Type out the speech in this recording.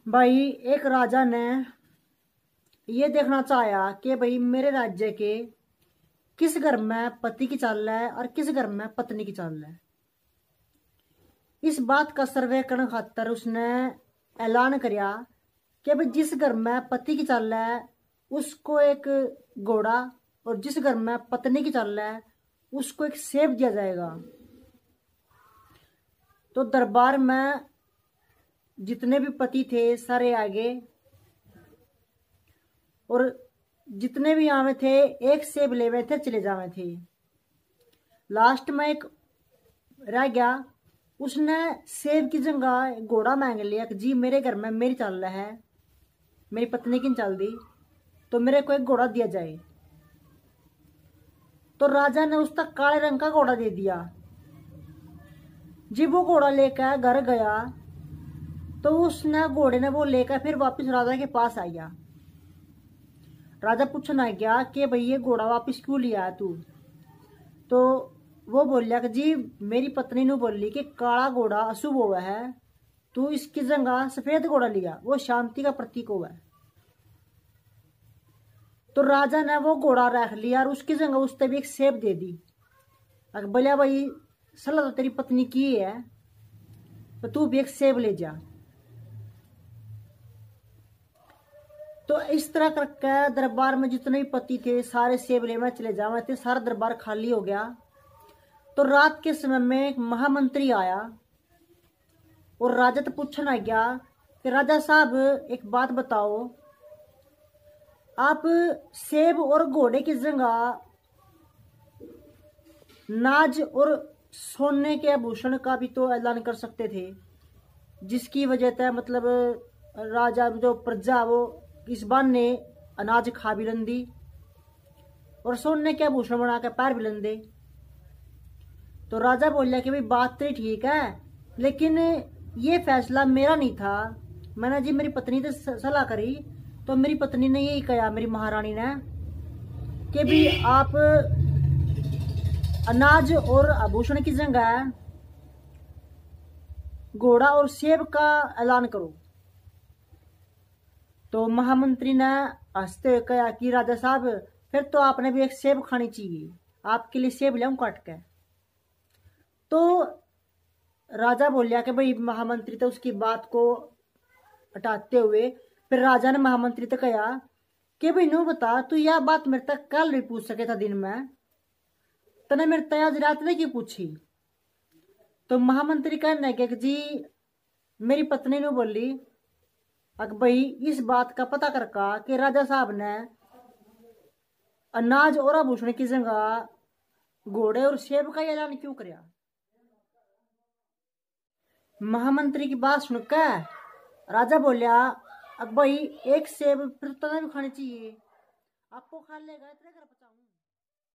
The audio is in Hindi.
भाई एक राजा ने ये देखना चाहा कि भाई मेरे राज्य के किस घर में पति की चाल है और किस घर में पत्नी की चाल है। इस बात का सर्वे करने खातर उसने ऐलान किया कि भाई जिस घर में पति की चाल है उसको एक घोड़ा और जिस घर में पत्नी की चाल है उसको एक सेब दिया जाएगा। तो दरबार में जितने भी पति थे सारे आगे और जितने भी आवे थे एक सेब लेवे थे चले जावे थे। लास्ट में एक रह गया, उसने सेब की जगह घोड़ा मांग लिया कि जी मेरे घर में मेरी चाल है, मेरी पत्नी की चल दी, तो मेरे को एक घोड़ा दिया जाए। तो राजा ने उस तक काले रंग का घोड़ा दे दिया। जब वो घोड़ा लेकर घर गया तो उसने घोड़े ने वो लेकर फिर वापस राजा के पास आया। राजा पूछना गया कि भाई ये घोड़ा वापस क्यों लिया तू। तो वो बोलिया कि जी मेरी पत्नी ने बोली कि काला घोड़ा अशुभ हुआ है, तू इसकी जगह सफेद घोड़ा लिया, वो शांति का प्रतीक हुआ है। तो राजा ने वो घोड़ा रख लिया और उसकी जगह उसने भी एक सेब दे दी। अगर बोलिया भाई सलाह तो तेरी पत्नी की है तो तू भी एक सेब ले जा। तो इस तरह करके दरबार में जितने भी पति थे सारे सेब लेने चले जावे थे, सारा दरबार खाली हो गया। तो रात के समय में एक महामंत्री आया और राजा तो पूछना गया कि राजा साहब एक बात बताओ, आप सेब और घोड़े की जगह नाज और सोने के आभूषण का भी तो ऐलान कर सकते थे, जिसकी वजह से मतलब राजा जो प्रजा वो इस बहाने अनाज खा भी लेंदी और सोने के आभूषण बना के पैर भी लेंदे। तो राजा बोलिया कि भाई बात तो ठीक है, लेकिन ये फैसला मेरा नहीं था, मैंने जी मेरी पत्नी से सलाह करी तो मेरी पत्नी ने यही कहा, मेरी महारानी ने, कि भी आप अनाज और आभूषण की जगह घोड़ा और सेब का ऐलान करो। तो महामंत्री ने हंसते हुए कहा कि राजा साहब फिर तो आपने भी एक सेब खानी चाहिए, आपके लिए सेब लाऊं काट के। तो राजा बोलिया कि भाई महामंत्री तो उसकी बात को हटाते हुए फिर राजा ने महामंत्री तो कहा कि भाई नो बता, तू यह बात मेरे तक कल भी पूछ सके था दिन में, तने मेरे तय आज रात में क्यों पूछी। तो महामंत्री कहने लगे कि जी मेरी पत्नी ने बोली अक भाई इस बात का पता करका कि राजा साहब ने अनाज और आभूषण की जगह घोड़े और सेब का ऐलान क्यों किया। महामंत्री की बात सुनकर राजा बोलिया अब भाई एक सेब फिर तो भी खानी चाहिए, आपको खा लेगा इतने कर बचाऊं।